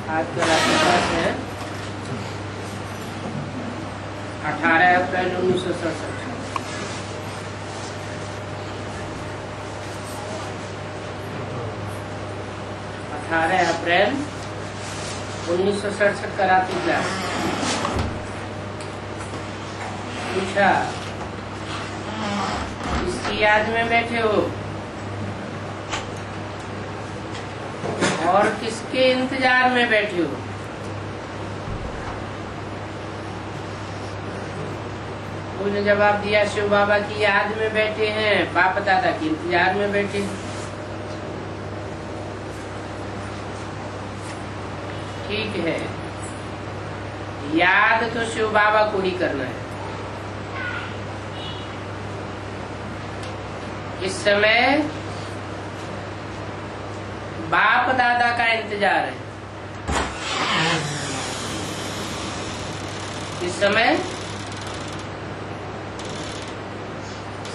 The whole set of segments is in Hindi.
आज का राष्ट्रभाष है 18 अप्रैल 1967। 18 अप्रैल 1967 का रात्रि क्लास। पूछा, किसकी याद में बैठे हो और किसके इंतजार में बैठे हो? उन्होंने जवाब दिया, शिव बाबा की याद में बैठे हैं, बाप दादा के इंतजार में बैठे हैं। ठीक है, याद तो शिव बाबा को ही करना है। इस समय बाप दादा का इंतजार है। इस समय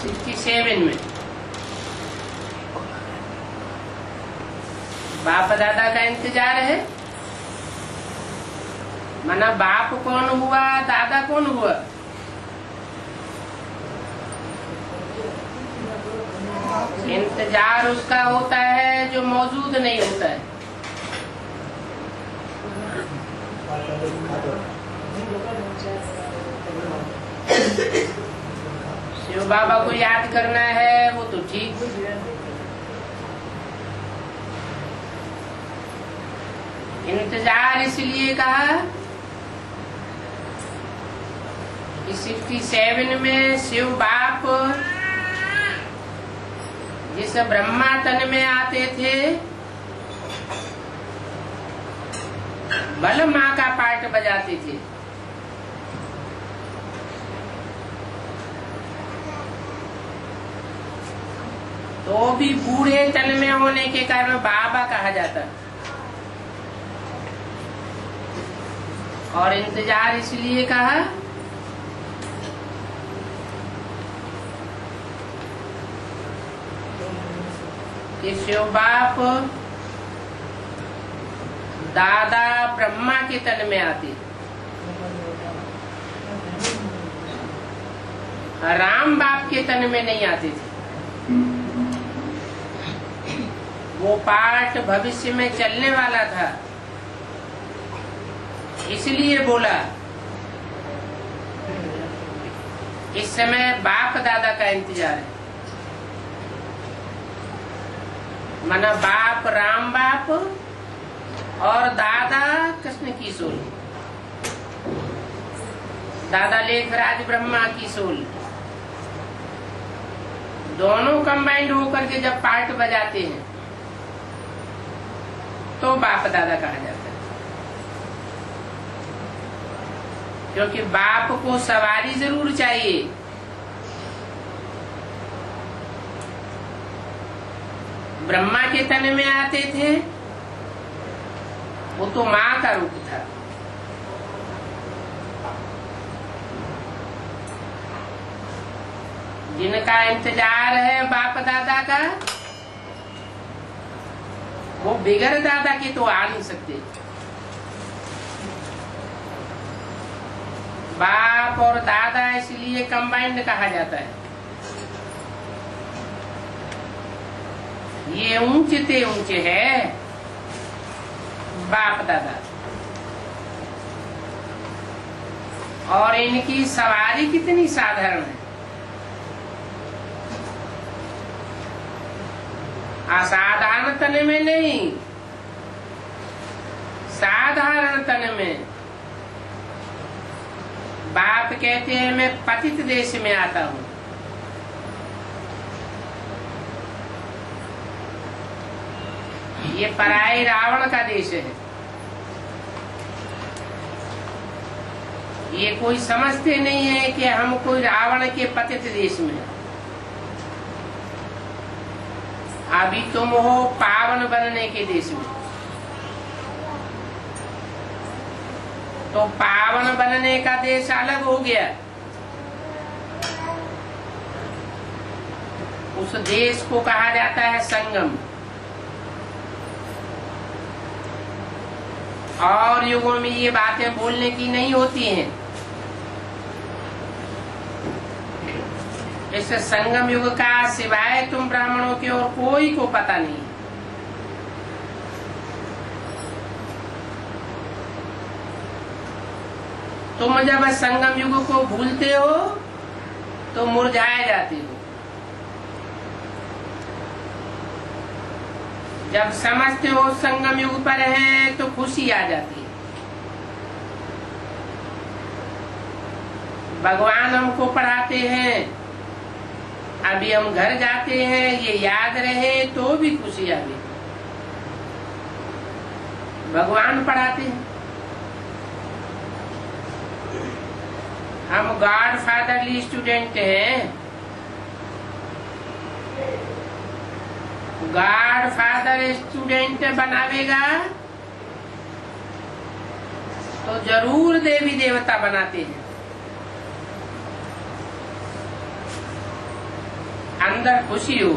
67 में बाप दादा का इंतजार है। माना बाप कौन हुआ, दादा कौन हुआ? इंतजार उसका होता है जो मौजूद नहीं होता है। शिव बाबा को याद करना है, वो तो ठीक। इंतजार इसलिए कहा कि 67 में शिव बाप जिस ब्रह्मा तन में आते थे, बल माँ का पाठ बजाते थे। तो भी बूढ़े तन में होने के कारण बाबा कहा जाता। और इंतजार इसलिए कहा कि शिव बाप दादा ब्रह्मा के तन में आते, राम बाप के तन में नहीं आते थे। वो पाठ भविष्य में चलने वाला था, इसलिए बोला इस समय बाप दादा का इंतजार है। माना बाप राम बाप और दादा कृष्ण की सोल, दादा लेखराज ब्रह्मा की सोल, दोनों कंबाइंड होकर के जब पार्ट बजाते हैं तो बाप दादा कहा जाता है। क्योंकि बाप को सवारी जरूर चाहिए। ब्रह्मा के तन में आते थे, वो तो माँ का रूप था। जिनका इंतजार है बाप दादा का, वो बिगर दादा के तो आ नहीं सकते। बाप और दादा इसलिए कंबाइंड कहा जाता है। ये ऊंचे ऊंचे है बाप दादा, और इनकी सवारी कितनी साधारण है। असाधारण तन में नहीं, साधारण तन में। बाप कहते हैं मैं पतित देश में आता हूँ। ये पराये रावण का देश है। ये कोई समझते नहीं है कि हम कोई रावण के पतित देश में। अभी तुम हो पावन बनने के देश में। तो पावन बनने का देश अलग हो गया। उस देश को कहा जाता है संगम। और युगों में ये बातें बोलने की नहीं होती हैं। इस संगम युग का सिवाय तुम ब्राह्मणों के और कोई को पता नहीं। तुम जब संगम युग को भूलते हो तो मुरझाए जाते हो, जब समझते हो संगम युग पर है तो खुशी आ जाती है। भगवान हमको पढ़ाते हैं, अभी हम घर जाते हैं, ये याद रहे तो भी खुशी आ गई। भगवान पढ़ाते हैं। हम गॉड फादरली स्टूडेंट हैं। गॉड फादर स्टूडेंट बनावेगा तो जरूर देवी देवता बनाते हैं। अंदर खुशी हो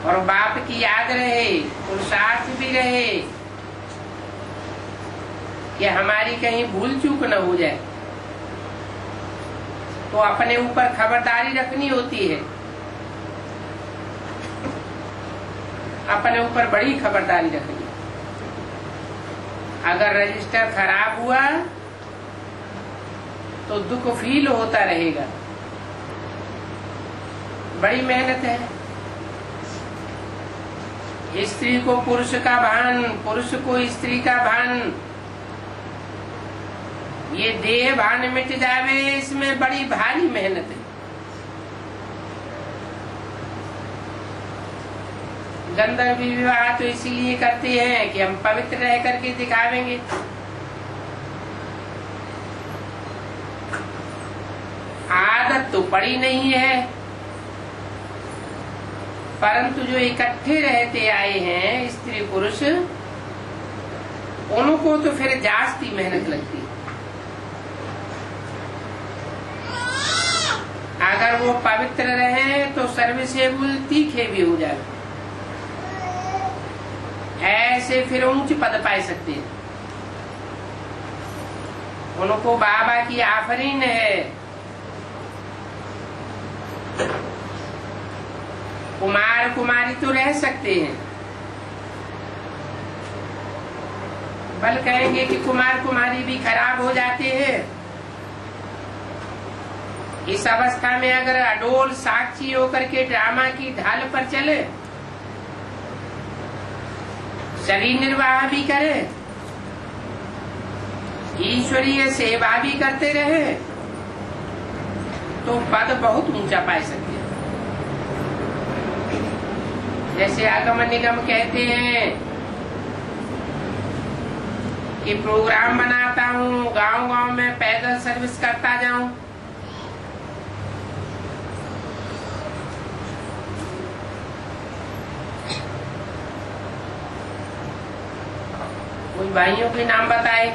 और बाप की याद रहे, पुरुषार्थ भी रहे कि हमारी कहीं भूल चूक न हो जाए, तो अपने ऊपर खबरदारी रखनी होती है। अपने ऊपर बड़ी खबरदारी रखनी। अगर रजिस्टर खराब हुआ तो दुख फील होता रहेगा। बड़ी मेहनत है। स्त्री को पुरुष का भान, पुरुष को स्त्री का भान, ये देह भान मिट जावे, इसमें बड़ी भारी मेहनत है। गंधर्व विवाह तो इसीलिए करते हैं कि हम पवित्र रह करके दिखावेंगे। आदत तो पड़ी नहीं है, परंतु जो इकट्ठे रहते आए हैं स्त्री पुरुष, उनको तो फिर जास्ती मेहनत लगती है। अगर वो पवित्र रहे तो सर्विसेबल तीखे भी हो जाए, ऐसे फिर ऊंच पद पाए सकते हैं। उनको बाबा की आफरीन है। कुमार कुमारी तो रह सकते हैं, बल कहेंगे कि कुमार कुमारी भी खराब हो जाते हैं। इस अवस्था में अगर अडोल साक्षी होकर के ड्रामा की ढाल पर चले, शरीर निर्वाह भी करे, ईश्वरीय सेवा भी करते रहे, तो पद बहुत ऊंचा पा सकते हैं। जैसे आगम निगम कहते हैं कि प्रोग्राम बनाता हूँ, गांव गांव में पैदल सर्विस करता जाऊं, कोई भाइयों के नाम बताए।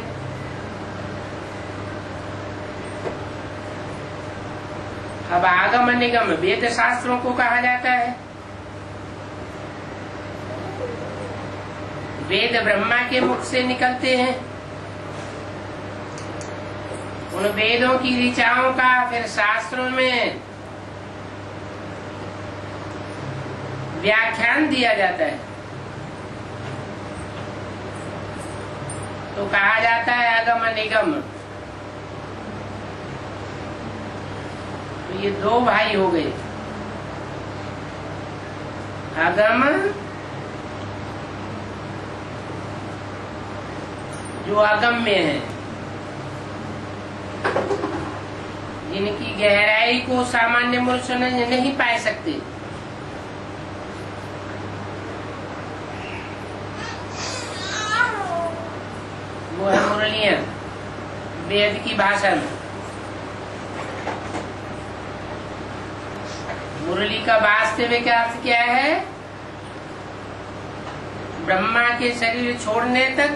अब आगम निगम वेद शास्त्रों को कहा जाता है। वेद ब्रह्मा के मुख से निकलते हैं। उन वेदों की ऋचाओं का फिर शास्त्रों में व्याख्यान दिया जाता है, तो कहा जाता है आगम निगम। तो ये दो भाई हो गए, आगम जो अगम्य है, जिनकी गहराई को सामान्य मनुष्य नहीं पा सकते। वो है मुरलियां, वेद की भाषा में। मुरली का वास्तविक अर्थ क्या है? ब्रह्मा के शरीर छोड़ने तक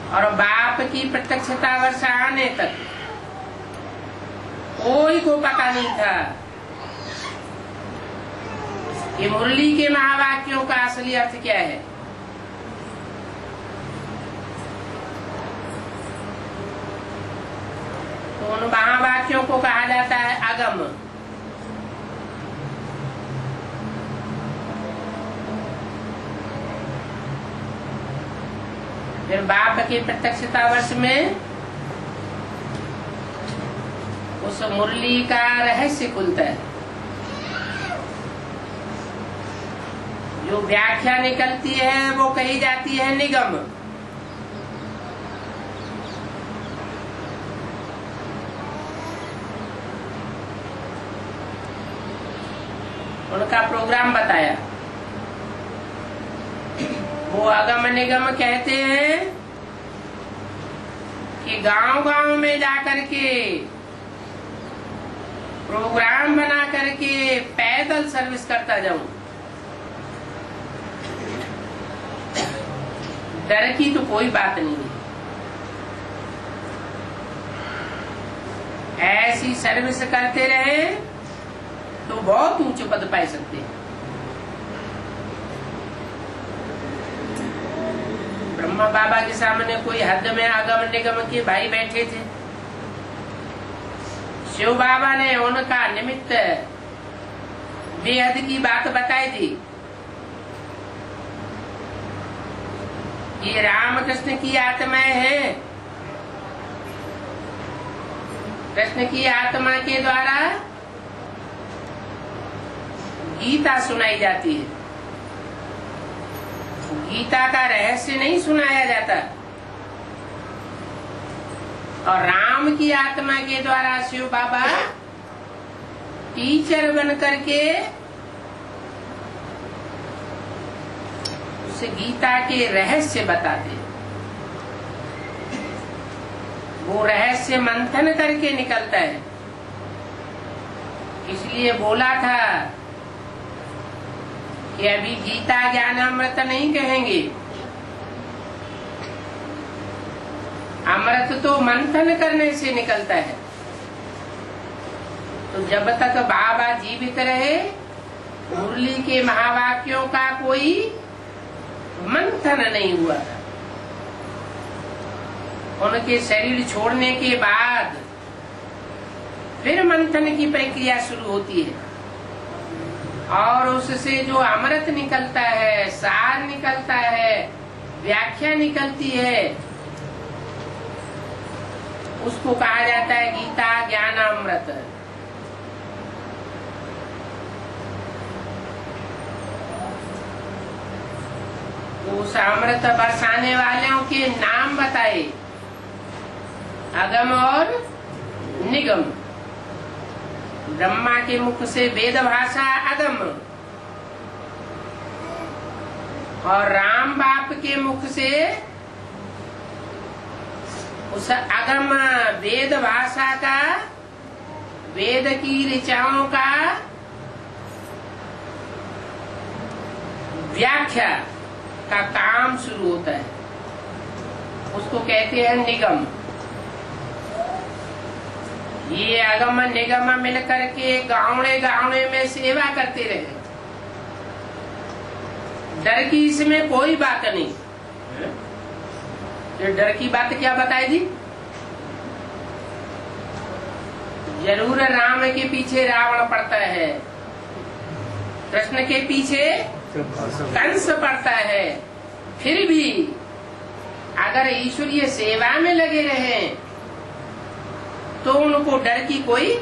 और बाप की प्रत्यक्षता वर्षा आने तक कोई को पता नहीं था ये मुरली के महावाक्यों का असली अर्थ क्या है? तो उन महावाक्यों को कहा जाता है आगम। फिर बाप के प्रत्यक्षता वर्ष में उस मुरली का रहस्य खुलता है। जो व्याख्या निकलती है वो कही जाती है निगम। उनका प्रोग्राम बताया। वो अगम निगम कहते हैं कि गांव गांव में जाकर के प्रोग्राम बना करके पैदल सर्विस करता जाऊं। डर की तो कोई बात नहीं है। ऐसी सर्विस करते रहे तो बहुत ऊंचे पद पा सकते हैं। ब्रह्मा बाबा के सामने कोई हद में आगम निगम के भाई बैठे थे। शिव बाबा ने उनका निमित्त बेहद की बात बताई थी। ये रामकृष्ण की आत्माएं हैं। कृष्ण की आत्मा के द्वारा गीता सुनाई जाती है। गीता का रहस्य नहीं सुनाया जाता। और राम की आत्मा के द्वारा शिव बाबा टीचर बन करके उसे गीता के रहस्य बताते। वो रहस्य मंथन करके निकलता है। इसलिए बोला था कि अभी गीता ज्ञान अमृत नहीं कहेंगे। अमृत तो मंथन करने से निकलता है। तो जब तक बाबा जीवित रहे मुरली के महावाक्यों का कोई मंथन नहीं हुआ था। उनके शरीर छोड़ने के बाद फिर मंथन की प्रक्रिया शुरू होती है। और उससे जो अमृत निकलता है, सार निकलता है, व्याख्या निकलती है, उसको कहा जाता है गीता ज्ञान अमृत। उस अमृत बरसाने वालों के नाम बताए, अगम और निगम। ब्रह्मा के मुख से वेद भाषा अगम और राम बाप के मुख से उस अगम वेद भाषा का, वेद की ऋचाओं का व्याख्या का काम शुरू होता है। उसको कहते हैं निगम। ये अगम निगम मिलकर के गाँवड़े गाँवड़े में सेवा करते रहे। डर की इसमें कोई बात नहीं। ये डर की बात क्या बताई थी? जरूर राम के पीछे रावण पड़ता है, कृष्ण के पीछे कंस पड़ता है। फिर भी अगर ईश्वरीय सेवा में लगे रहे तो उनको डर की कोई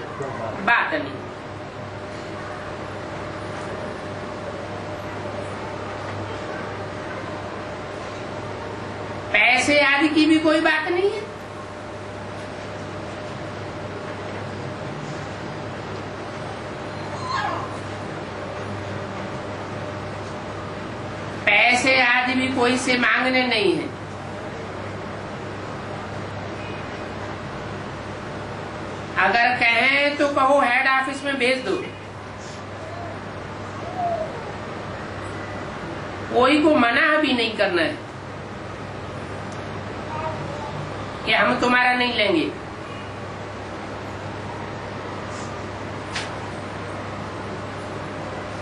बात नहीं। पैसे आदि की भी कोई बात नहीं है। पैसे आदि भी कोई से मांगने नहीं है। अगर कहें तो कहो हेड ऑफिस में भेज दो। कोई को मना भी नहीं करना है कि हम तुम्हारा नहीं लेंगे।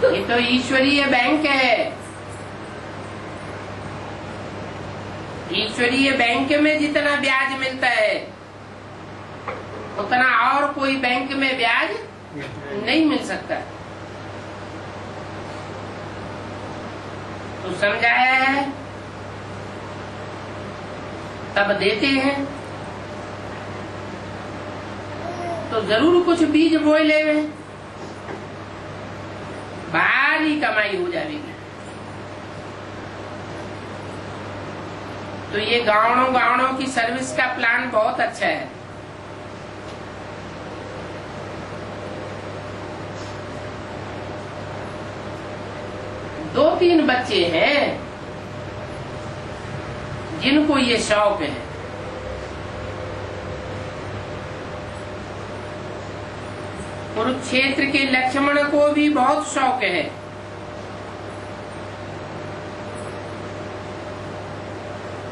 ये तो ईश्वरीय बैंक है। ईश्वरीय बैंक में जितना ब्याज मिलता है उतना और कोई बैंक में ब्याज नहीं मिल सकता। तो समझाया है तब देते हैं, तो जरूर कुछ बीज बोए लेवे, भारी कमाई हो जाएगी। तो ये गाँवों की सर्विस का प्लान बहुत अच्छा है। दो तीन बच्चे हैं जिनको ये शौक है। कुरुक्षेत्र के लक्ष्मण को भी बहुत शौक है।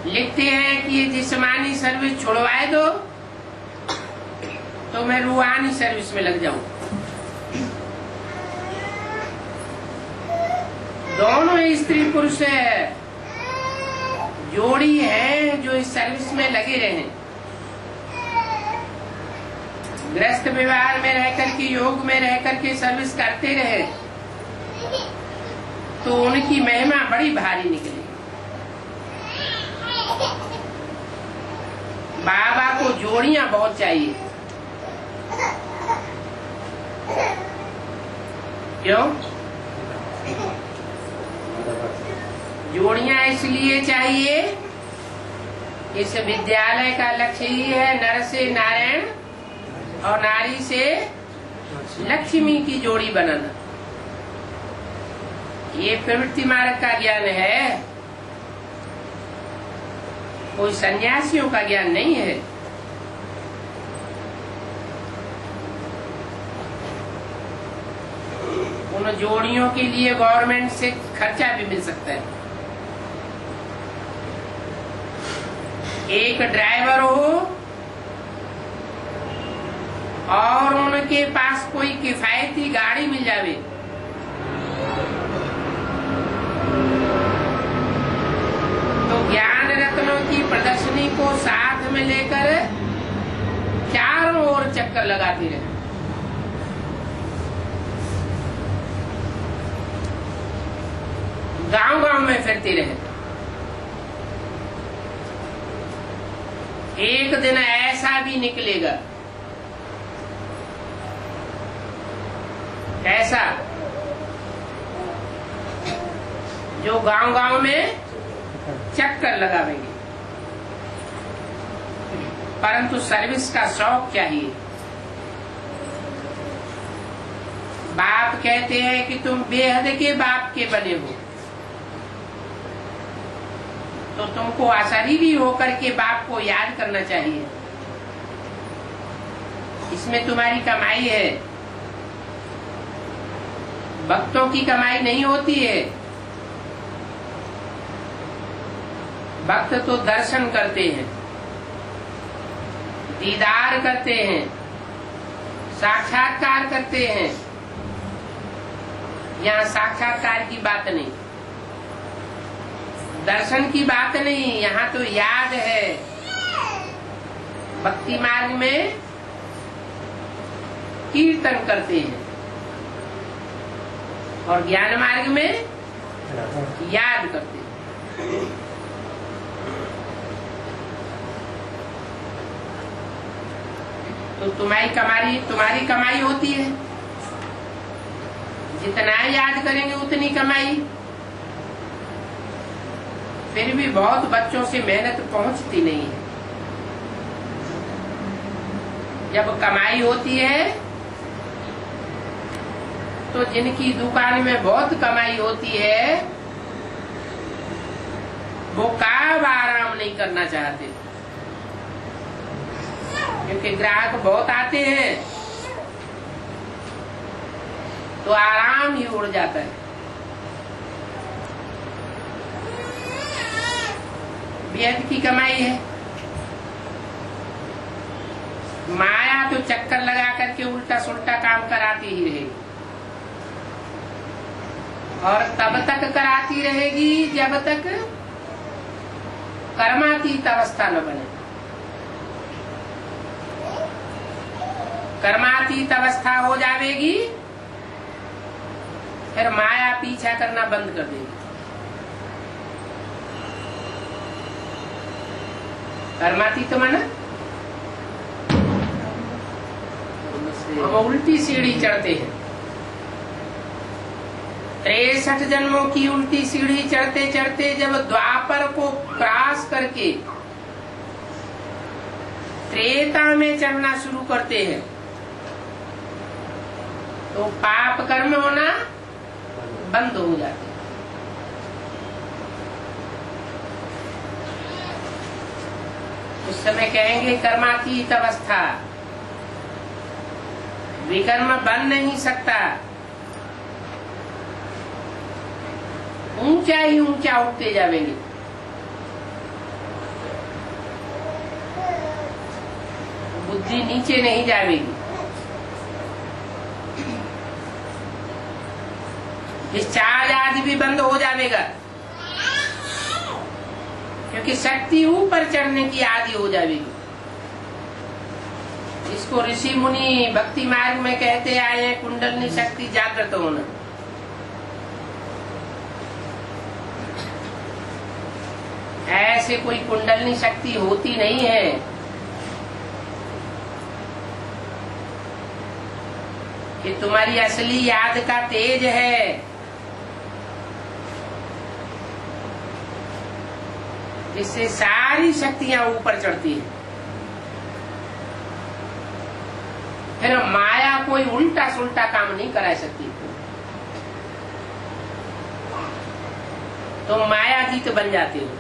लिखते हैं कि ये जिस्मानी सर्विस छुड़वाए दो तो मैं रूहानी सर्विस में लग जाऊं। दोनों स्त्री पुरुष जोड़ी है जो इस सर्विस में लगे रहे। गृहस्थ व्यवहार में रहकर के, योग में रहकर के सर्विस करते रहे तो उनकी महिमा बड़ी भारी निकलेगी। बाबा को जोड़ियां बहुत चाहिए। क्यों? जोड़ियां इसलिए चाहिए, इस विद्यालय का लक्ष्य ही है नर से नारायण और नारी से लक्ष्मी की जोड़ी बनाना। ये प्रवृत्ति मार्ग का ज्ञान है, कोई सन्यासियों का ज्ञान नहीं है। उन जोड़ियों के लिए गवर्नमेंट से खर्चा भी मिल सकता है। एक ड्राइवर हो और उनके पास कोई किफायती गाड़ी मिल जावे तो ज्ञान रत्नों की प्रदर्शनी को साथ में लेकर चारों ओर चक्कर लगाती रहे। गांव गांव में फिरती रहे। एक दिन ऐसा भी निकलेगा, ऐसा जो गांव गांव में चक्कर लगावेंगे, परंतु सर्विस का शौक चाहिए। बाप कहते हैं कि तुम बेहद के बाप के बने हो, तो तुमको अशरीरी होकर के बाप को याद करना चाहिए। इसमें तुम्हारी कमाई है। भक्तों की कमाई नहीं होती है। भक्त तो दर्शन करते हैं, दीदार करते हैं, साक्षात्कार करते हैं। यहाँ साक्षात्कार की बात नहीं, दर्शन की बात नहीं, यहाँ तो याद है। भक्ति मार्ग में कीर्तन करते हैं और ज्ञान मार्ग में याद करते हैं। तो तुम्हारी कमाई होती है। जितना याद करेंगे उतनी कमाई। फिर भी बहुत बच्चों से मेहनत पहुंचती नहीं है। जब कमाई होती है तो जिनकी दुकान में बहुत कमाई होती है वो कब आराम नहीं करना चाहते, क्योंकि ग्राहक बहुत आते हैं तो आराम ही उड़ जाता है। व्यर्थ की कमाई है। माया तो चक्कर लगा करके उल्टा सुल्टा काम कराती ही रहेगी। और तब तक कराती रहेगी जब तक कर्मातीत अवस्था न बने। कर्मातीत अवस्था हो जाएगी, फिर माया पीछा करना बंद कर देगी। कर्मातीत माना हम उल्टी सीढ़ी चढ़ते हैं। 63 जन्मों की उल्टी सीढ़ी चढ़ते चढ़ते जब द्वापर को क्रॉस करके त्रेता में चढ़ना शुरू करते हैं तो पाप कर्म होना बंद हो जाते हैं। उस समय कहेंगे कर्मातीत अवस्था, विकर्म बन नहीं सकता, ऊंचा ही ऊंचा उठते जाएंगे। बुद्धि नीचे नहीं जाएगी। डिस्चार्ज आदि भी बंद हो जाएगा, क्योंकि शक्ति ऊपर चढ़ने की आदि हो जाएगी। इसको ऋषि मुनि भक्ति मार्ग में कहते आए हैं कुंडलनी शक्ति जागृत होना। ऐसे कोई कुंडलनी शक्ति होती नहीं है। कि तुम्हारी असली याद का तेज है, जिससे सारी शक्तियां ऊपर चढ़ती है। फिर माया कोई उल्टा सुल्टा काम नहीं करा सकती। तो मायातीत बन जाते हो।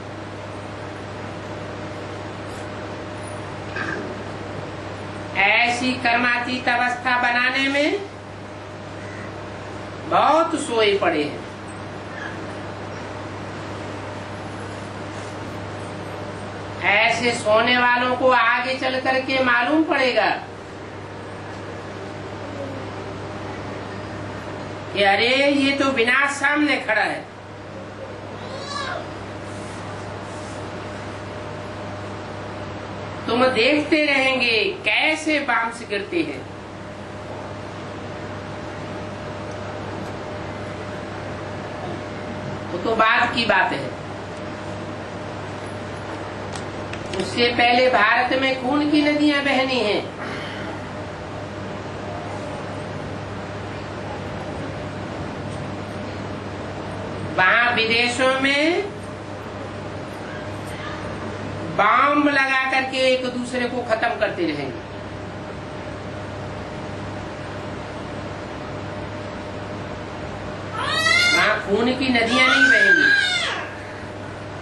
ऐसी कर्मातीत अवस्था बनाने में बहुत सोए पड़े हैं। ऐसे सोने वालों को आगे चल करके मालूम पड़ेगा कि अरे ये तो विनाश सामने खड़ा है। तुम देखते रहेंगे कैसे बांस गिरते हैं। वो तो बाद की बात है। उससे पहले भारत में खून की नदियां बहनी हैं। वहां विदेशों में बम लगा करके एक दूसरे को खत्म करते रहेंगे। वहां खून की नदियां नहीं बहेंगी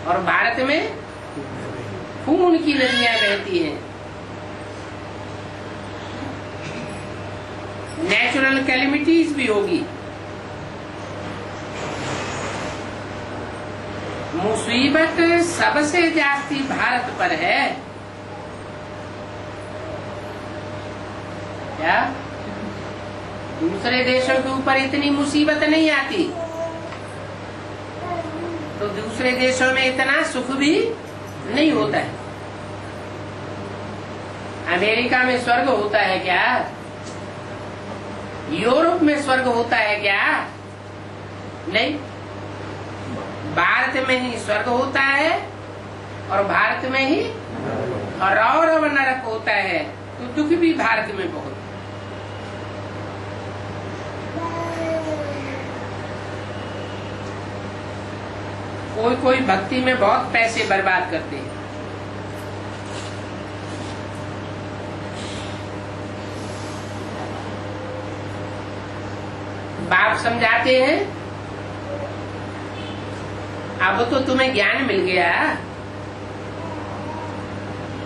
और भारत में खून की नदियां बहती हैं। नेचुरल कैलेमिटीज भी होगी। मुसीबत सबसे जास्ती भारत पर है। क्या दूसरे देशों के ऊपर इतनी मुसीबत नहीं आती, तो दूसरे देशों में इतना सुख भी नहीं होता है। अमेरिका में स्वर्ग होता है क्या? यूरोप में स्वर्ग होता है क्या? नहीं। भारत में ही स्वर्ग होता है और भारत में ही और नरक होता है। तो दुख भी भारत में बहुत। कोई कोई भक्ति में बहुत पैसे बर्बाद करते हैं। बाप समझाते हैं अब तो तुम्हें ज्ञान मिल गया,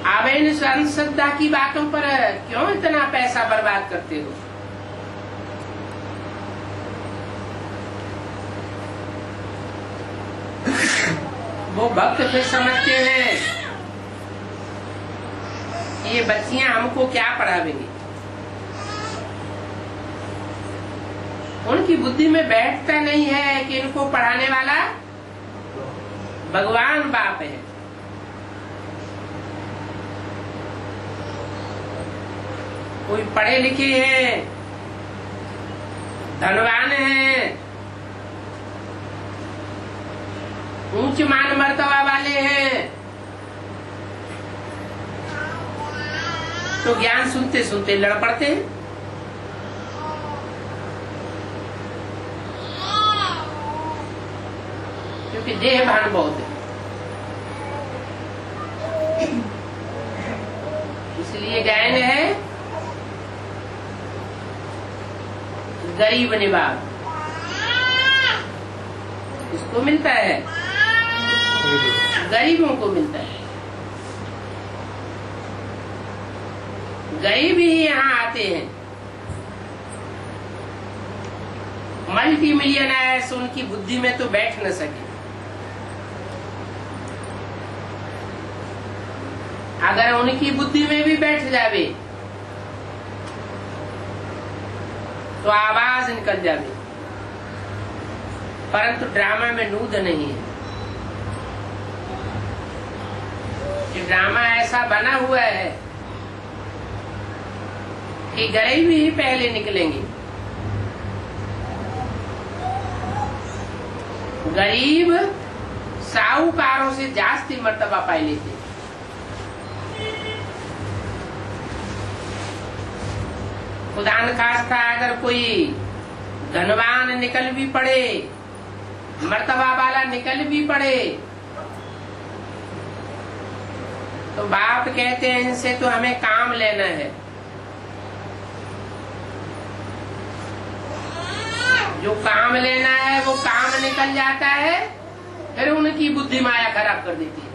अब इन श्रद्धा की बातों पर क्यों इतना पैसा बर्बाद करते हो? वो भक्त फिर समझते हैं ये बच्चियां हमको क्या पढ़ावेंगी। उनकी बुद्धि में बैठता नहीं है कि इनको पढ़ाने वाला भगवान बाप है। कोई पढ़े लिखे हैं, धनवान हैं, ऊंच मान मर्तबा वाले हैं, तो ज्ञान सुनते सुनते लड़ पड़ते हैं। क्योंकि देह भान बहुत है, इसलिए गायन है गरीब निवाब। इसको मिलता है, गरीबों को मिलता है। गरीब ही यहाँ आते हैं। मल्टी मिलियनर्स उनकी बुद्धि में तो बैठ न सके। अगर उनकी बुद्धि में भी बैठ जावे तो आवाज निकल जावे, परंतु ड्रामा में नूद नहीं है। ये ड्रामा ऐसा बना हुआ है कि गरीब ही पहले निकलेंगे। गरीब साहूकारों से जास्ती मर्तबा पाई लेते। खुदा न खास्ता अगर कोई धनवान निकल भी पड़े, मर्तबा वाला निकल भी पड़े, तो बाप कहते हैं इनसे तो हमें काम लेना है। जो काम लेना है वो काम निकल जाता है, फिर उनकी बुद्धि माया खराब कर देती है।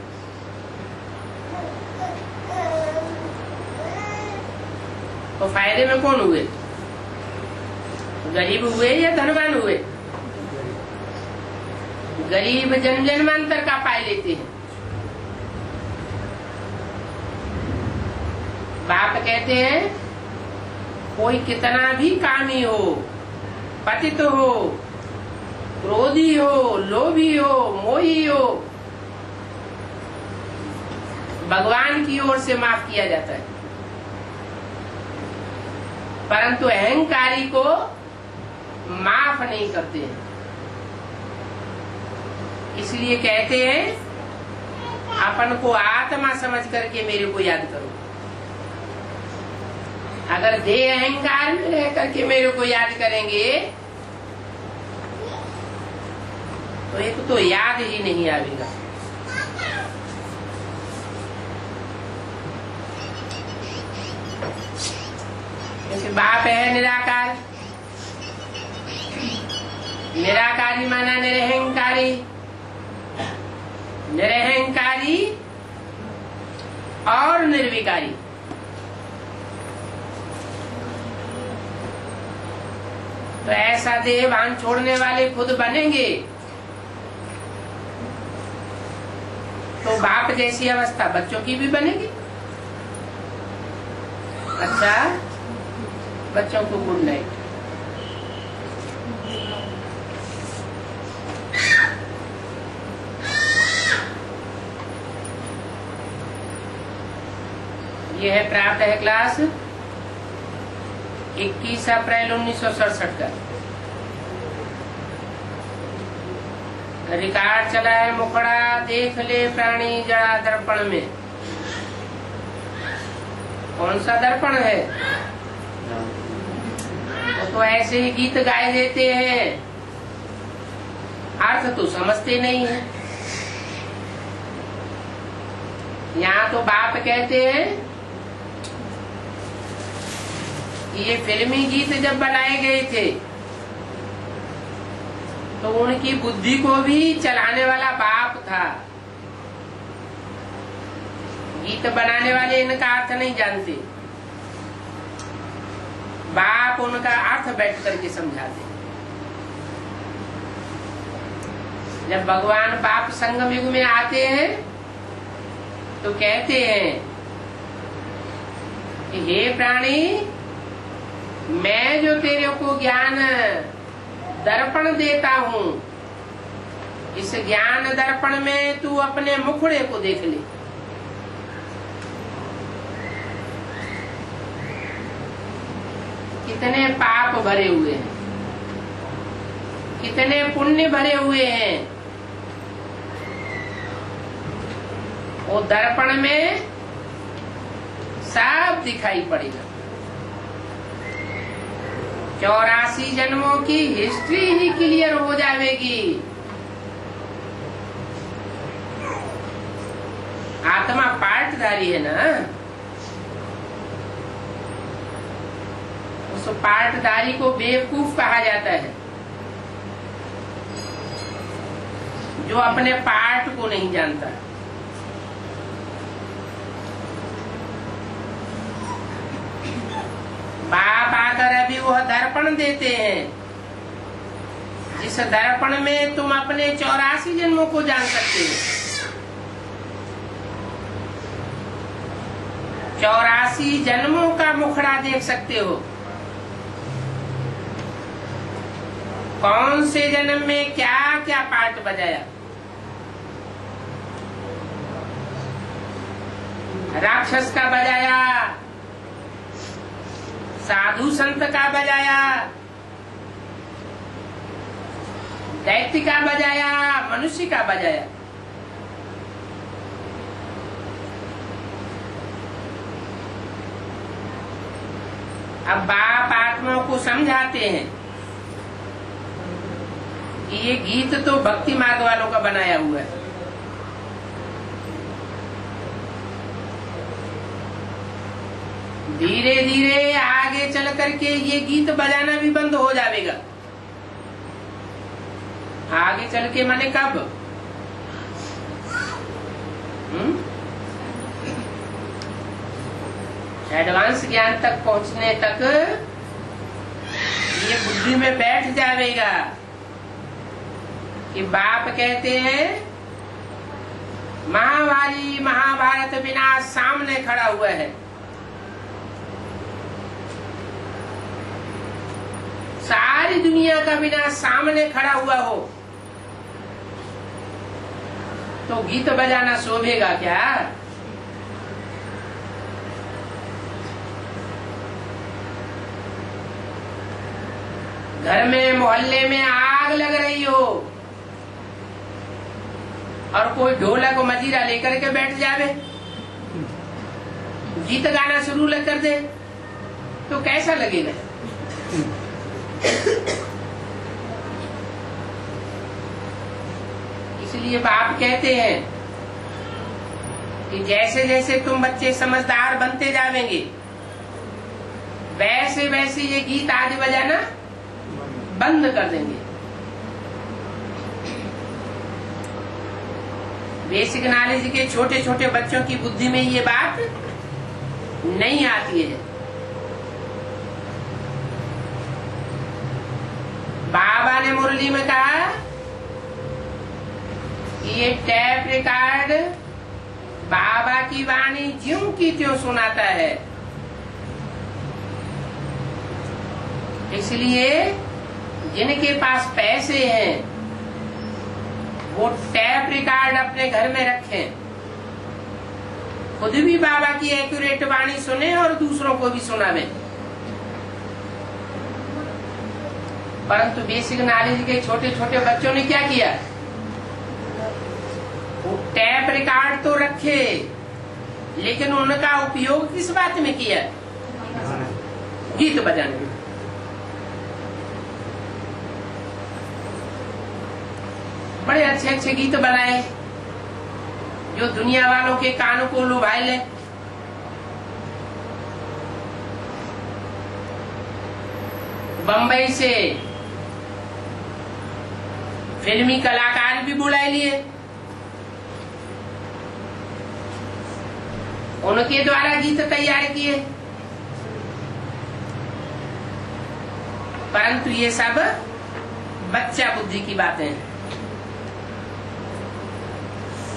तो फायदे में कौन हुए? गरीब हुए या धनवान हुए? गरीब जन जन्मांतर का पाई लेते हैं। बाप कहते हैं कोई कितना भी कामी हो, पतित हो, क्रोधी हो, लोभी हो, मोही हो, भगवान की ओर से माफ किया जाता है। परंतु अहंकारी को माफ नहीं करते हैं। इसलिए कहते हैं अपन को आत्मा समझ करके मेरे को याद करो। अगर देह अहंकार में रह करके मेरे को याद करेंगे तो एक तो याद ही नहीं आएगा। जैसे बाप है निराकार, निराकारी माना निरहंकारी, निरहंकारी और निर्विकारी। तो ऐसा देह भान छोड़ने वाले खुद बनेंगे तो बाप जैसी अवस्था बच्चों की भी बनेगी। अच्छा, बच्चों को गुड नाइट। यह है प्रातः क्लास 21 अप्रैल 1967 का। रिकॉर्ड चला है मुखड़ा देख ले प्राणी जड़ा दर्पण में। कौन सा दर्पण है? तो ऐसे ही गीत गाए देते हैं, अर्थ तो समझते नहीं है। यहाँ तो बाप कहते हैं ये फिल्मी गीत जब बनाए गए थे तो उनकी बुद्धि को भी चलाने वाला बाप था। गीत बनाने वाले इनका अर्थ नहीं जानते, बाप उनका अर्थ बैठ करके समझाते। जब भगवान बाप संगम युग में आते हैं तो कहते हैं कि हे प्राणी, मैं जो तेरे को ज्ञान दर्पण देता हूं। इस ज्ञान दर्पण में तू अपने मुखड़े को देख ले। कितने पाप भरे हुए हैं, कितने पुण्य भरे हुए हैं। वो दर्पण में सब दिखाई पड़ेगा। 84 जन्मों की हिस्ट्री ही क्लियर हो जाएगी। आत्मा पार्टधारी है ना, उस पार्टधारी को बेवकूफ कहा जाता है, जो अपने पार्ट को नहीं जानता। बाप आकर अभी वह दर्पण देते हैं, जिस दर्पण में तुम अपने 84 जन्मों को जान सकते हो। 84 जन्मों का मुखड़ा देख सकते हो। कौन से जन्म में क्या क्या पार्ट बजाया। राक्षस का बजाया, साधु संत का बजाया, दैत्य का बजाया, मनुष्य का बजाया। अब बाप आत्माओं को समझाते हैं कि ये गीत तो भक्ति मार्ग वालों का बनाया हुआ है। धीरे धीरे आगे चल करके ये गीत बजाना भी बंद हो जाएगा। आगे चल के माने कब? एडवांस ज्ञान तक पहुंचने तक ये बुद्धि में बैठ जाएगा कि बाप कहते हैं महाभारी महाभारत विनाश सामने खड़ा हुआ है। सारी दुनिया का विनाश सामने खड़ा हुआ हो तो गीत बजाना शोभेगा क्या? घर में मोहल्ले में आग लग रही हो और कोई ढोलक मजीरा लेकर के बैठ जावे, गीत गाना शुरू कर दे तो कैसा लगेगा? इसलिए बाप कहते हैं कि जैसे जैसे तुम बच्चे समझदार बनते जावेंगे वैसे वैसे ये गीत आदि बजाना बंद कर देंगे। बेसिक नॉलेज के छोटे छोटे बच्चों की बुद्धि में ये बात नहीं आती है। बाबा ने मुरली में कहा कि ये टैप रिकॉर्ड बाबा की वाणी ज्यों की त्यों सुनाता है। इसलिए जिनके पास पैसे हैं वो टैप रिकॉर्ड अपने घर में रखें, खुद भी बाबा की एक्यूरेट वाणी सुने और दूसरों को भी सुनावे। परंतु बेसिक नॉलेज के छोटे छोटे बच्चों ने क्या किया? वो टैप रिकॉर्ड तो रखे लेकिन उनका उपयोग किस बात में किया? गीत बजाने में। बड़े अच्छे अच्छे गीत बनाए जो दुनिया वालों के कानों को लुभाए ले। बंबई से फिल्मी कलाकार भी बुलाए लिए, उनके द्वारा गीत तैयार किए। परंतु ये सब बच्चा बुद्धि की बातें हैं।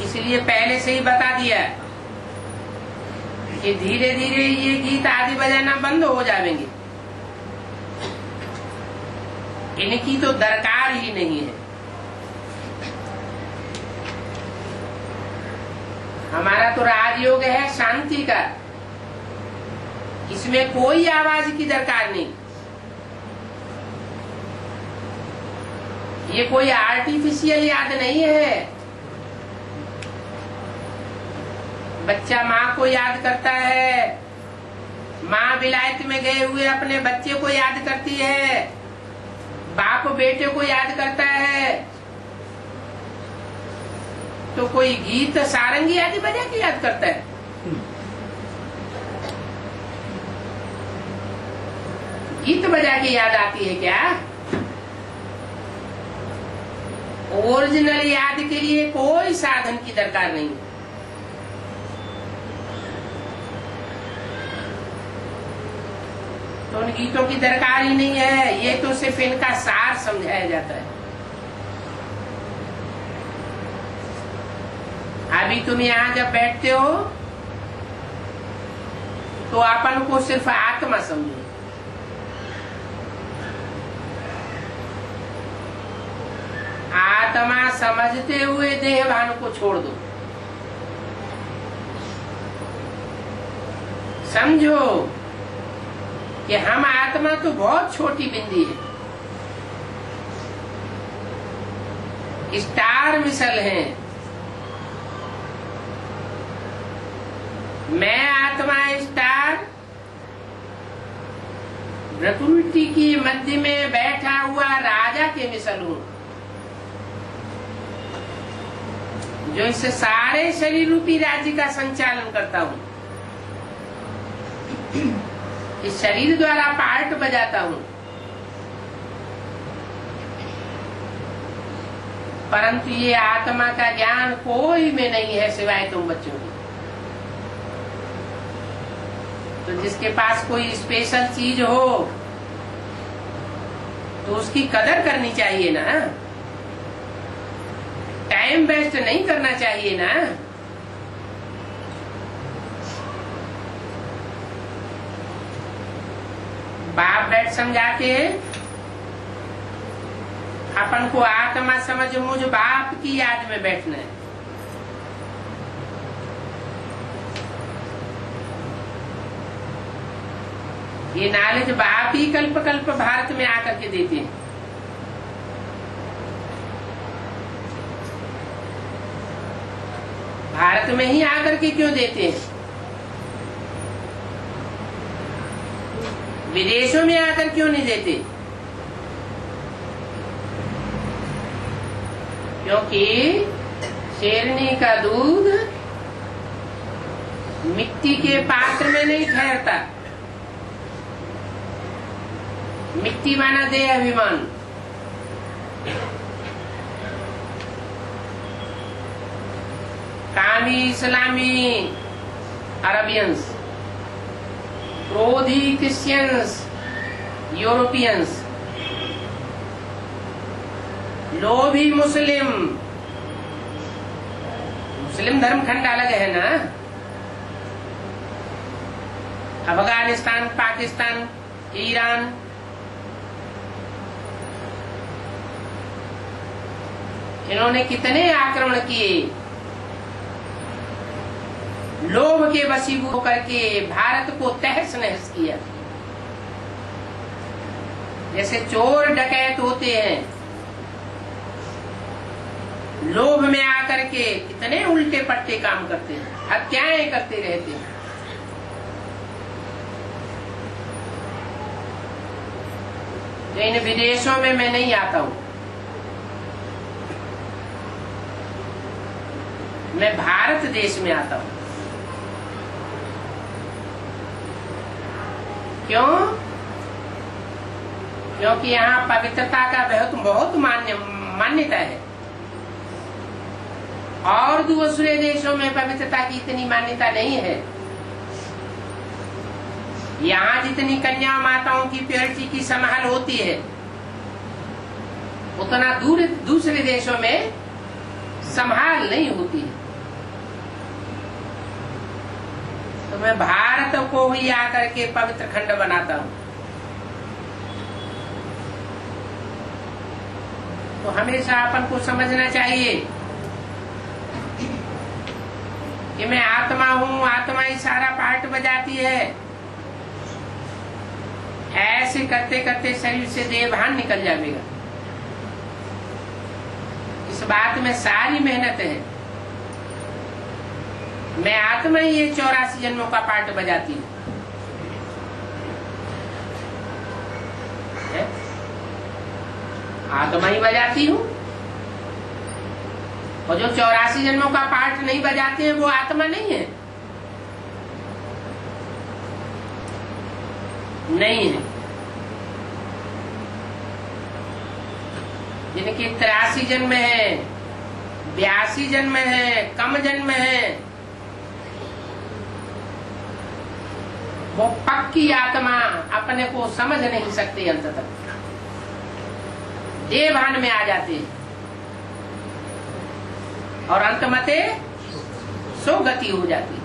इसलिए पहले से ही बता दिया कि धीरे धीरे ये गीत आदि बजाना बंद हो जाएंगे। इनकी तो दरकार ही नहीं है। हमारा तो राजयोग है शांति का, इसमें कोई आवाज की दरकार नहीं। ये कोई आर्टिफिशियल याद नहीं है। बच्चा माँ को याद करता है, माँ विलायत में गए हुए अपने बच्चे को याद करती है, बाप बेटे को याद करता है। तो कोई गीत सारंगी आदि बजा के याद करता है? गीत बजा के याद आती है क्या? ओरिजिनल याद के लिए कोई साधन की दरकार नहीं। तो उन गीतों की दरकार ही नहीं है। ये तो सिर्फ इनका सार समझाया जाता है। अभी तुम यहाँ जब बैठते हो तो अपन को सिर्फ आत्मा समझो। आत्मा समझते हुए देह भान को छोड़ दो। समझो कि हम आत्मा तो बहुत छोटी बिंदी है, स्टार मिसल है। मैं आत्मा स्टार प्रकृति की मध्य में बैठा हुआ राजा के मिसल हूँ, जो इस सारे शरीर रूपी राज्य का संचालन करता हूँ। इस शरीर द्वारा पार्ट बजाता हूँ, परंतु ये आत्मा का ज्ञान कोई में नहीं है सिवाय तुम बच्चों की। तो जिसके पास कोई स्पेशल चीज हो तो उसकी कदर करनी चाहिए ना, टाइम वेस्ट नहीं करना चाहिए ना। बाप बैठ समझाते अपन को आत्मा समझ मुझ बाप की याद में बैठना है। ये नॉलेज बाप ही कल्प कल्प भारत में आकर के देते हैं। भारत में ही आकर के क्यों देते हैं? विदेशों में आकर क्यों नहीं देते? क्योंकि शेरनी का दूध मिट्टी के पात्र में नहीं ठहरता। मिट्टी माना देह अभिमान। कामी इस्लामी अरबियंस, क्रोधी क्रिश्चियंस, यूरोपियंस, लोभी मुस्लिम। मुस्लिम धर्म खंड अलग है ना। अफगानिस्तान, पाकिस्तान, ईरान, इन्होंने कितने आक्रमण किए, लोभ के वशीभूत होकर के भारत को तहस नहस किया। जैसे चोर डकैत होते हैं, लोभ में आकर के कितने उल्टे पट्टे काम करते हैं, हत्याएं करते रहते हैं। तो इन विदेशों में मैं नहीं आता हूं, मैं भारत देश में आता हूं। क्यों? क्योंकि यहाँ पवित्रता का बहुत मान्यता है, और दूसरे देशों में पवित्रता की इतनी मान्यता नहीं है। यहाँ जितनी कन्या माताओं की प्योरिटी की संभाल होती है, उतना दूसरे देशों में संभाल नहीं होती है। तो मैं भारत को ही आकर के पवित्र खंड बनाता हूँ। तो हमेशा अपन को समझना चाहिए कि मैं आत्मा हूँ, आत्मा ही सारा पार्ट बजाती है। ऐसे करते करते शरीर से देहभान निकल जाएगा। इस बात में सारी मेहनत है। मैं आत्मा ही ये 84 जन्मों का पार्ट बजाती हूँ। आत्मा ही बजाती हूँ, और जो 84 जन्मों का पार्ट नहीं बजाते हैं वो आत्मा नहीं है, नहीं है। जिनके 83 जन्म है, 82 जन्म है, कम जन्म है, वो पक्की आत्मा अपने को समझ नहीं सकते, अंत तक देहभान में आ जाते हैं और अंतमते सो गति हो जाती है।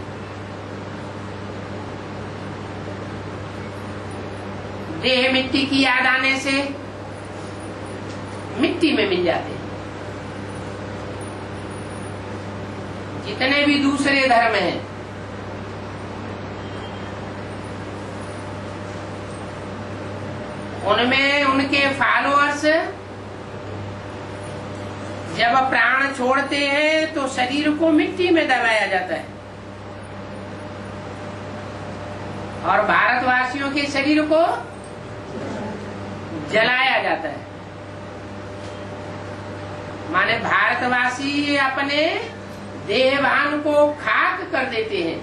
देह मिट्टी की याद आने से मिट्टी में मिल जाते हैं। जितने भी दूसरे धर्म हैं, उनमें उनके फॉलोअर्स जब प्राण छोड़ते हैं तो शरीर को मिट्टी में दबाया जाता है, और भारतवासियों के शरीर को जलाया जाता है। माने भारतवासी अपने देहभान को खाक कर देते हैं,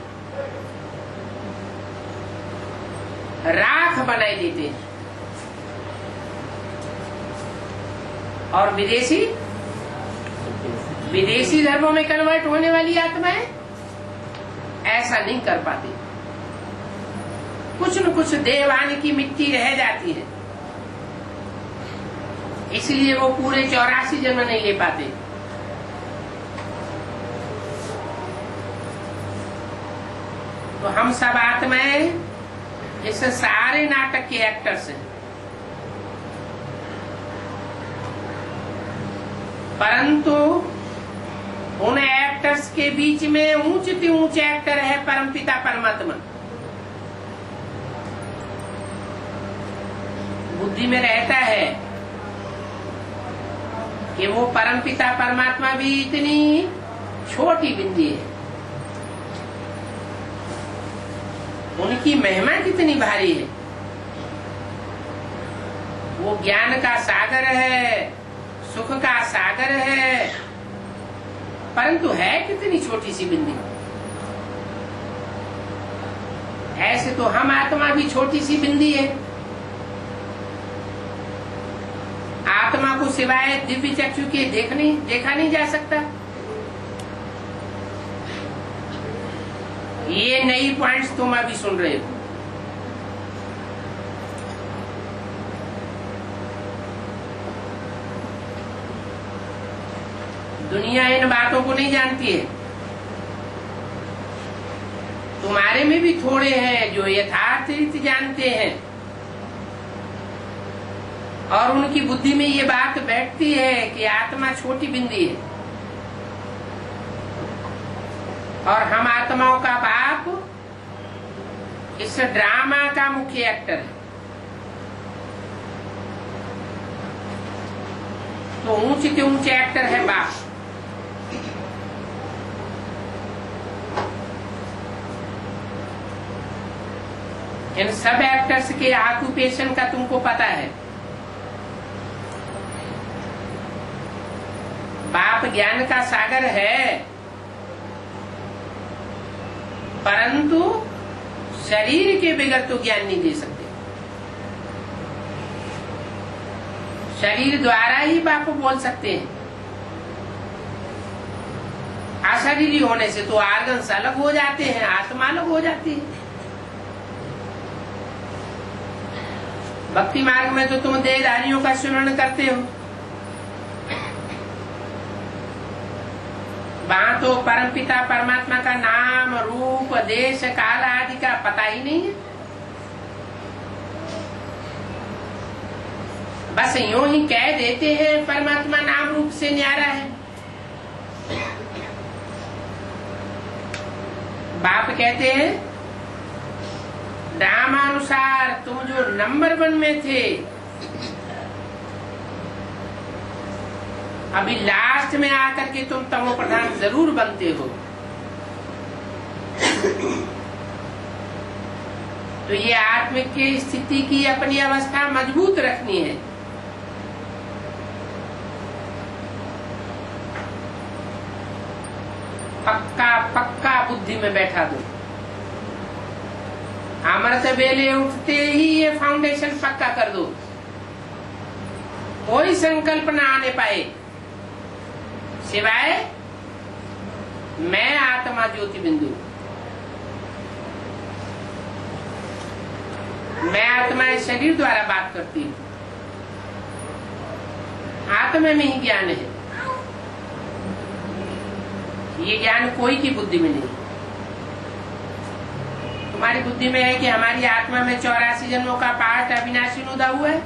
राख बनाए देते हैं, और विदेशी धर्मों में कन्वर्ट होने वाली आत्माएं ऐसा नहीं कर पाती। कुछ न कुछ देहभान की मिट्टी रह जाती है, इसलिए वो पूरे 84 जन्म नहीं ले पाते। तो हम सब आत्माएं इस सारे नाटक के एक्टर्स हैं, परंतु उन एक्टर्स के बीच में ऊंचे ऊंचे एक्टर है परमपिता परमात्मा। बुद्धि में रहता है कि वो परमपिता परमात्मा भी इतनी छोटी बिंदी है, उनकी महिमा कितनी भारी है। वो ज्ञान का सागर है, सुख का सागर है, परंतु है कितनी छोटी सी बिंदी। ऐसे तो हम आत्मा भी छोटी सी बिंदी है। आत्मा को सिवाय दिव्य चक्षु के देखा नहीं जा सकता। ये नई पॉइंट्स तुम अभी सुन रहे हो। दुनिया इन बातों को नहीं जानती है। तुम्हारे में भी थोड़े हैं जो यथार्थ रीति जानते हैं, और उनकी बुद्धि में ये बात बैठती है कि आत्मा छोटी बिंदी है, और हम आत्माओं का बाप इस ड्रामा का मुख्य एक्टर है। तो ऊंचे ऊंचे एक्टर है बाप। इन सब एक्टर्स के ऑक्यूपेशन का तुमको पता है। बाप ज्ञान का सागर है, परंतु शरीर के बगैर तो ज्ञान नहीं दे सकते। शरीर द्वारा ही बाप बोल सकते हैं। अशरीरी होने से तो आर्गन्स अलग हो जाते हैं, आत्मा अलग हो जाती है। भक्ति मार्ग में तो तुम देहधारियों का स्मरण करते हो, वहां तो परमपिता परमात्मा का नाम, रूप, देश, काल आदि का पता ही नहीं है। बस यूं ही कह देते हैं परमात्मा नाम रूप से न्यारा है। बाप कहते हैं नामानुसार तुम जो नंबर 1 में थे, अभी लास्ट में आकर के तुम तमो प्रधान जरूर बनते हो। तो ये आत्मिक की स्थिति की अपनी अवस्था मजबूत रखनी है। पक्का पक्का बुद्धि में बैठा दो। अमृत बेले उठते ही ये फाउंडेशन पक्का कर दो, कोई संकल्प ना आने पाए सिवाय मैं आत्मा ज्योति बिंदु। मैं आत्मा इस शरीर द्वारा बात करती हूँ, आत्मा में ही ज्ञान है। ये ज्ञान कोई की बुद्धि में नहीं। तुम्हारी बुद्धि में है कि हमारी आत्मा में 84 जन्मों का पाठ अविनाशी नुदा हुआ है।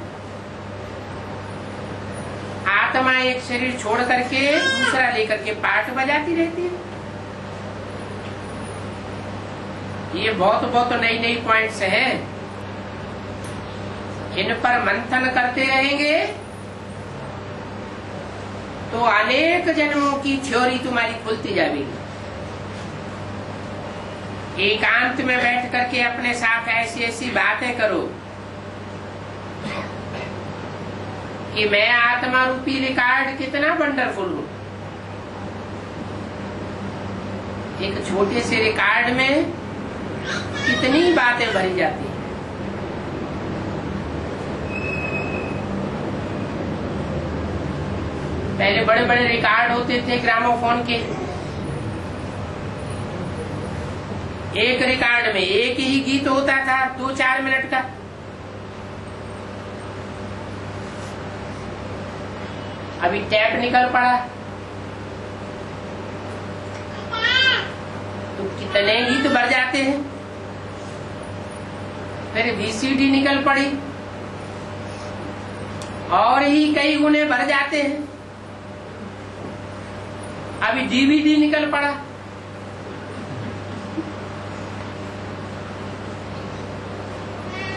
आत्मा एक शरीर छोड़ करके दूसरा लेकर के पाठ बजाती रहती है। ये बहुत नई नई पॉइंट्स हैं, इन पर मंथन करते रहेंगे तो अनेक जन्मों की थ्योरी तुम्हारी खुलती जाएगी। एकांत में बैठ करके अपने साथ ऐसी ऐसी बातें करो कि मैं आत्मा रूपी रिकॉर्ड कितना वंडरफुल हूं। एक छोटे से रिकॉर्ड में कितनी बातें भरी जाती हैं। पहले बड़े बड़े रिकॉर्ड होते थे ग्रामोफोन के, एक रिकॉर्ड में एक ही गीत होता था 2-4 मिनट का। अभी टैप निकल पड़ा तो कितने गीत बढ़ जाते हैं। फिर VCD निकल पड़ी और ही कई गुने बढ़ जाते हैं। अभी DVD निकल पड़ा।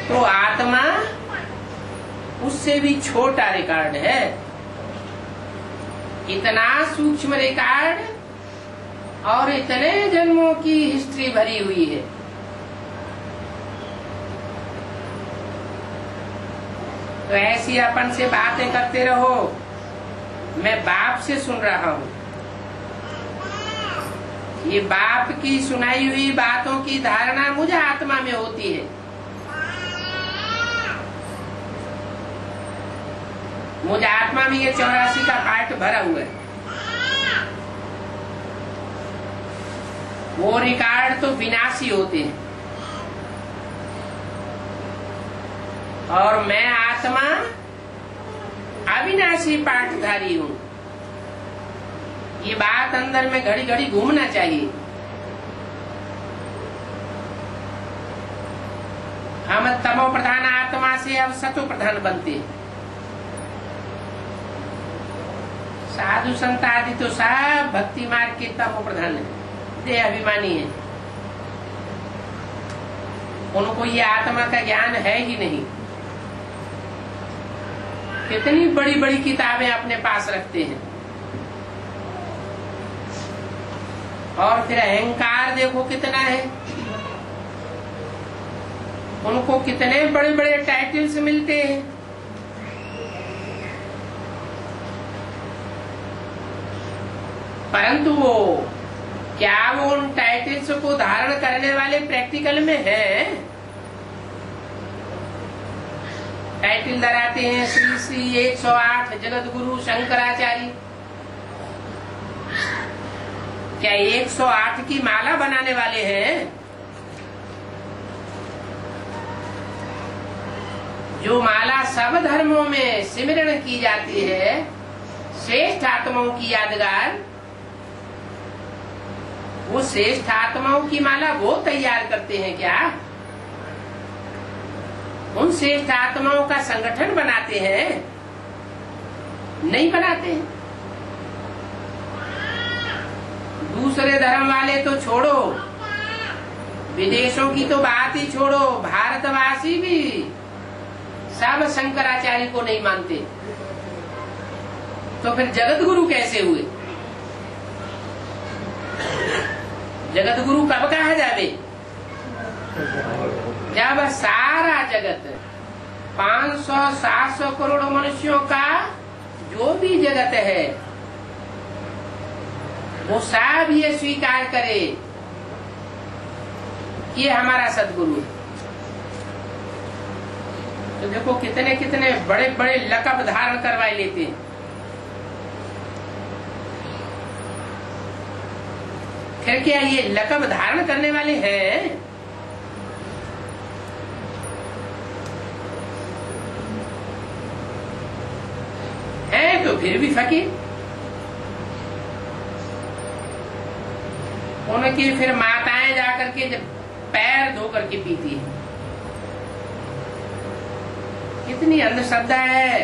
तो आत्मा उससे भी छोटा रिकॉर्ड है। इतना सूक्ष्म रिकॉर्ड और इतने जन्मों की हिस्ट्री भरी हुई है। तो ऐसी अपन से बातें करते रहो, मैं बाप से सुन रहा हूँ। ये बाप की सुनाई हुई बातों की धारणा मुझे आत्मा में होती है। मुझे आत्मा में ये 84 का पार्ट भरा हुआ है। वो रिकॉर्ड तो विनाशी होते हैं और मैं आत्मा अविनाशी पाठधारी हूँ। ये बात अंदर में घड़ी घड़ी घूमना चाहिए। हम तमो प्रधान आत्मा से अब सतो प्रधान बनते हैं। साधु संत आदि तो सब भक्ति मार्ग के तमो प्रधान है, देह अभिमानी है। उनको ये आत्मा का ज्ञान है ही नहीं। कितनी बड़ी बड़ी किताबें अपने पास रखते हैं और फिर अहंकार देखो कितना है। उनको कितने बड़े बड़े टाइटल्स मिलते हैं। परंतु वो क्या वो उन टाइटल्स को धारण करने वाले प्रैक्टिकल में है? टाइटल धराते हैं श्री श्री 108 जगत गुरु शंकराचार्य। क्या 108 की माला बनाने वाले हैं? जो माला सब धर्मों में सिमरण की जाती है, श्रेष्ठ आत्माओं की यादगार, वो श्रेष्ठ आत्माओं की माला वो तैयार करते हैं क्या? उन श्रेष्ठ आत्माओं का संगठन बनाते हैं नहीं बनाते हैं। दूसरे धर्म वाले तो छोड़ो, विदेशों की तो बात ही छोड़ो, भारतवासी भी सब शंकराचार्य को नहीं मानते। तो फिर जगत गुरु कैसे हुए? जगत गुरु कब कहा जावे? जब सारा जगत 500-700 करोड़ मनुष्यों का जो भी जगत है वो सब ये स्वीकार करे कि ये हमारा सदगुरु है। तो देखो कितने कितने बड़े बड़े लक़ब धारण करवाए लेते हैं। फिर क्या ये लक़ब धारण करने वाले हैं? हैं तो फिर भी फकीर। उनकी फिर माताएं जाकर के जब पैर धो करके पीती है। कितनी अंधश्रद्धा है।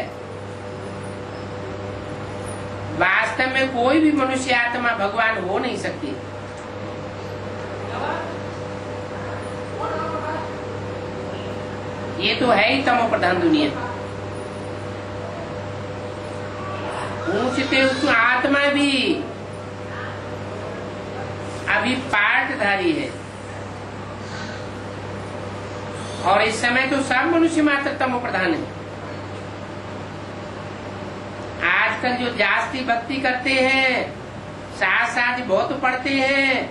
वास्तव में कोई भी मनुष्य आत्मा भगवान हो नहीं सकती। ये तो है ही तमो प्रधान दुनिया। ऊंचते उस आत्मा भी अभी पाठधारी है। और इस समय तो सब मनुष्य मात्र तमो प्रधान है। आजकल जो जास्ती भक्ति करते हैं, साथ साथ बहुत पढ़ते हैं,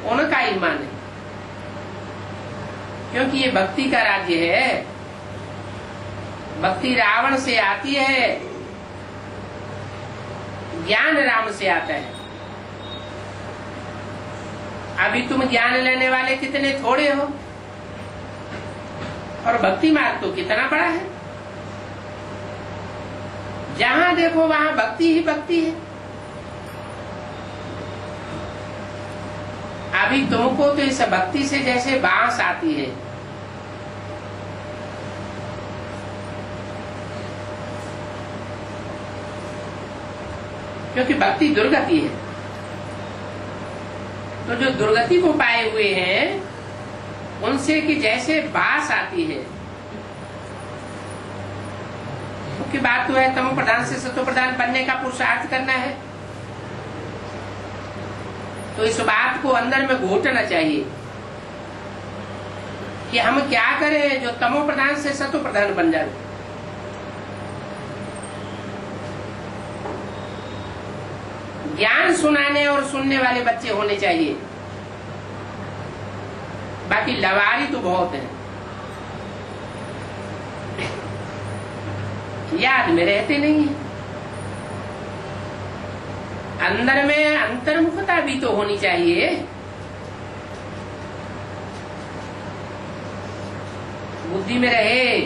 उनका ईमान है। क्योंकि ये भक्ति का राज्य है। भक्ति रावण से आती है, ज्ञान राम से आता है। अभी तुम ज्ञान लेने वाले कितने थोड़े हो, और भक्ति मार्ग तो कितना बड़ा है। जहां देखो वहां भक्ति ही भक्ति है। अभी तुमको तो इस भक्ति से जैसे बांस आती है। क्योंकि भक्ति दुर्गति है। तो जो दुर्गति को पाए हुए हैं उनसे कि जैसे बांस आती है। मुख्य बात तो है तमो प्रधान से सतो प्रधान बनने का पुरुषार्थ करना है। तो इस बात को अंदर में घोटना चाहिए कि हम क्या करें जो तमो प्रधान से सतो प्रधान बन जाए। ज्ञान सुनाने और सुनने वाले बच्चे होने चाहिए। बाकी लवारी तो बहुत है, याद में रहते नहीं है। अंदर में अंतर्मुखता भी तो होनी चाहिए। बुद्धि में रहे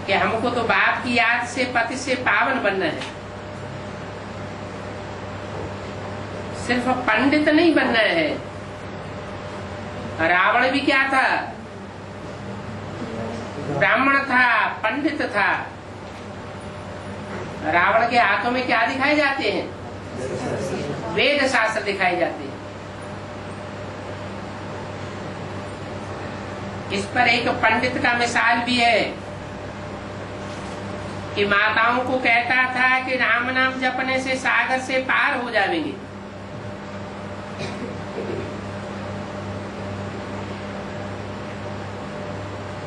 कि हमको तो बाप की याद से पति से पावन बनना है। सिर्फ पंडित नहीं बनना है। रावण भी क्या था? ब्राह्मण था, पंडित था। रावण के हाथों में क्या दिखाए जाते हैं? वेद शास्त्र दिखाए जाते हैं। इस पर एक पंडित का मिसाल भी है कि माताओं को कहता था कि राम नाम जपने से सागर से पार हो जाएंगे।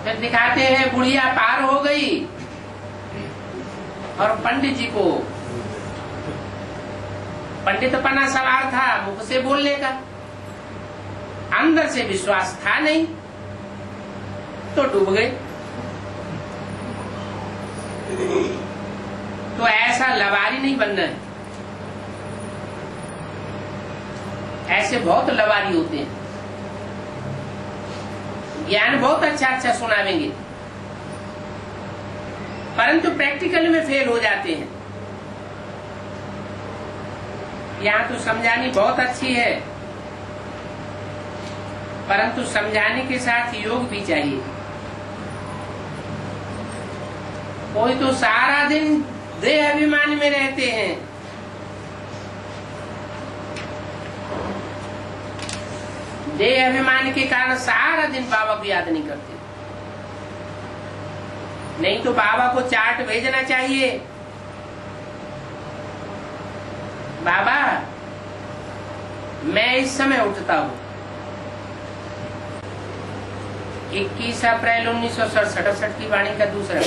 फिर दिखाते हैं बुढ़िया पार हो गई और पंडित जी को पंडितपना सवार था, मुख से बोलने का, अंदर से विश्वास था नहीं, तो डूब गए। तो ऐसा लवारी नहीं बनना है। ऐसे बहुत लवारी होते हैं, ज्ञान बहुत अच्छा अच्छा सुनावेंगे, परंतु प्रैक्टिकल में फेल हो जाते हैं। यहाँ तो समझानी बहुत अच्छी है, परंतु समझाने के साथ योग भी चाहिए। कोई तो सारा दिन देह अभिमान में रहते हैं। देह अभिमान के कारण सारा दिन बाबा को याद नहीं करते। नहीं तो बाबा को चार्ट भेजना चाहिए, बाबा मैं इस समय उठता हूं 21 अप्रैल 1967 की वाणी का दूसरा,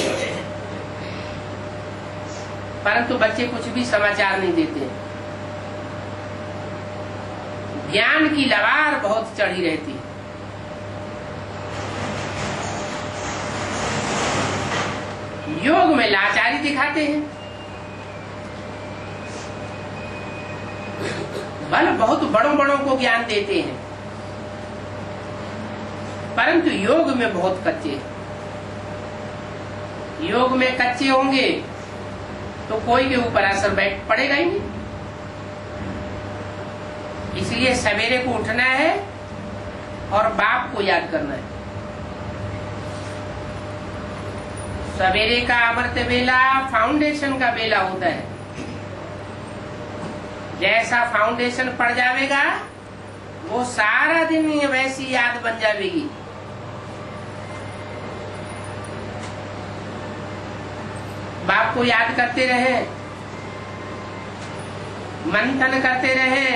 परंतु बच्चे कुछ भी समाचार नहीं देते। ज्ञान की लवार बहुत चढ़ी रहती है। योग में लाचारी दिखाते हैं। बल बहुत बड़ों बड़ों को ज्ञान देते हैं, परंतु योग में बहुत कच्चे हैं। योग में कच्चे होंगे तो कोई के ऊपर असर बैठ पड़ेगा ही नहीं। इसलिए सवेरे को उठना है और बाप को याद करना है। सवेरे का अमृत वेला फाउंडेशन का वेला होता है। जैसा फाउंडेशन पड़ जाएगा वो सारा दिन वैसी याद बन जाएगी। बाप को याद करते रहे, मंथन करते रहे,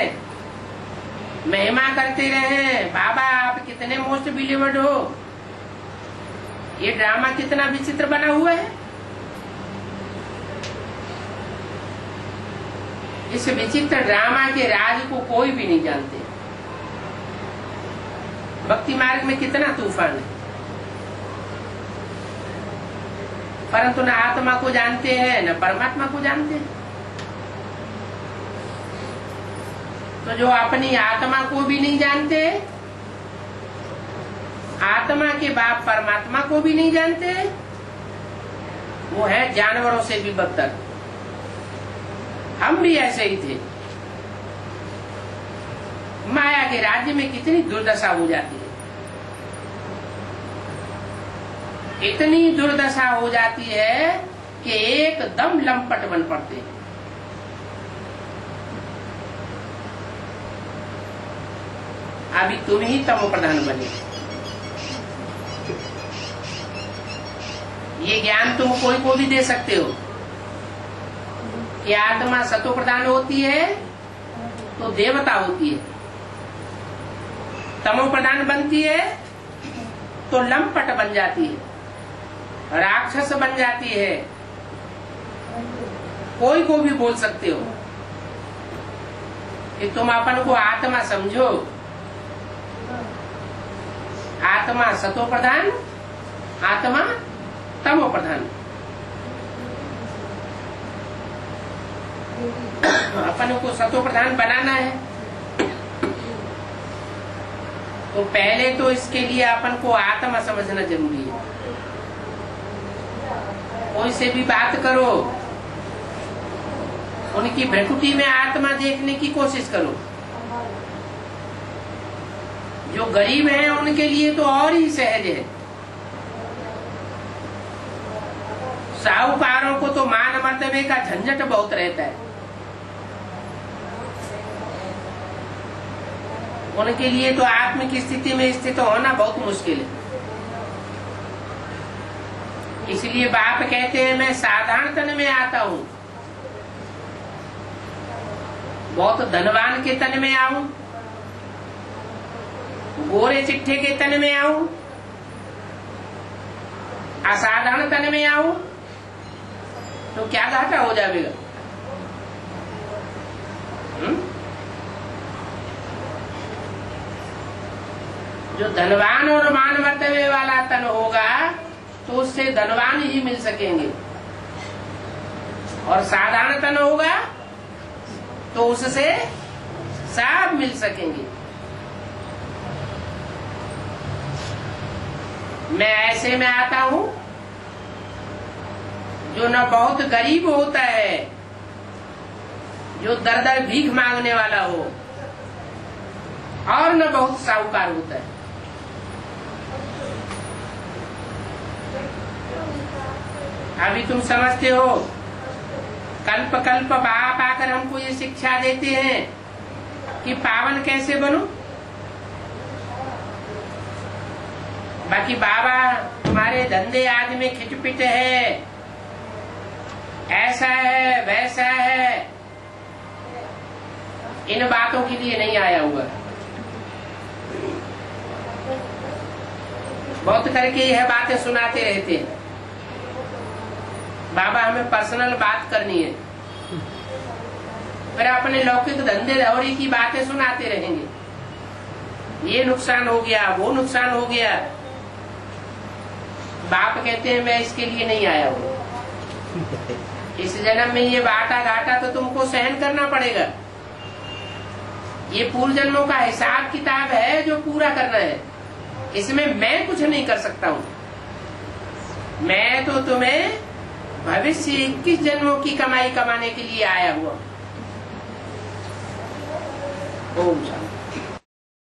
महिमा करते रहे। बाबा आप कितने मोस्ट बिलीवर्ड हो, ये ड्रामा कितना विचित्र बना हुआ है। इस विचित्र ड्रामा के राज को कोई भी नहीं जानते। भक्ति मार्ग में कितना तूफान है, परंतु न आत्मा को जानते हैं न परमात्मा को जानते हैं। तो जो अपनी आत्मा को भी नहीं जानते, आत्मा के बाप परमात्मा को भी नहीं जानते, वो है जानवरों से भी बदतर। हम भी ऐसे ही थे। माया के राज्य में कितनी दुर्दशा हो जाती है, इतनी दुर्दशा हो जाती है कि एकदम लंपट बन पड़ते हैं। अभी तुम ही तमो प्रधान बने। ये ज्ञान तुम कोई को भी दे सकते हो कि आत्मा सतो प्रधान होती है तो देवता होती है, तमो प्रधान बनती है तो लंपट बन जाती है, राक्षस बन जाती है। कोई को भी बोल सकते हो कि तुम अपन को आत्मा समझो। आत्मा सतो प्रधान, आत्मा तमो प्रधान। अपन को सतो प्रधान बनाना है तो पहले तो इसके लिए अपन को आत्मा समझना जरूरी है। कोई से भी बात करो, उनकी भ्रकुटी में आत्मा देखने की कोशिश करो। जो गरीब हैं उनके लिए तो और ही सहज है। साहूकारों को तो मान मर्तबे का झंझट बहुत रहता है। उनके लिए तो आत्म की स्थिति में स्थित होना बहुत मुश्किल है। इसलिए बाप कहते हैं मैं साधारण तन में आता हूँ, बहुत धनवान के तन में आऊं, गोरे चिट्ठे के तन में आऊं, असाधारण तन में आऊं तो क्या घाटा हो जाएगा। जो धनवान और मान मर्तबे वाला तन होगा तो उससे धनवान ही मिल सकेंगे, और साधारण तन होगा तो उससे सब मिल सकेंगे। मैं ऐसे में आता हूं जो न बहुत गरीब होता है, जो दर दर भीख मांगने वाला हो, और न बहुत साहूकार होता है। अभी तुम समझते हो कल्प कल्प बाप आकर हमको ये शिक्षा देते हैं कि पावन कैसे बनूं। बाकी बाबा तुम्हारे धंधे आदि में खिटपिट है, ऐसा है वैसा है, इन बातों के लिए नहीं आया हुआ। बहुत करके यह बातें सुनाते रहते हैं। बाबा हमें पर्सनल बात करनी है, फिर अपने लौकिक धंधे दौड़ी की बातें सुनाते रहेंगे। ये नुकसान हो गया, वो नुकसान हो गया। बाप कहते हैं मैं इसके लिए नहीं आया हूं। इस जन्म में ये बाटा घाटा तो तुमको सहन करना पड़ेगा। ये पूर्व जन्मों का हिसाब किताब है जो पूरा करना है। इसमें मैं कुछ नहीं कर सकता हूं। मैं तो तुम्हें भविष्य 21 जन्मों की कमाई कमाने के लिए आया हुआ। ओम शांति।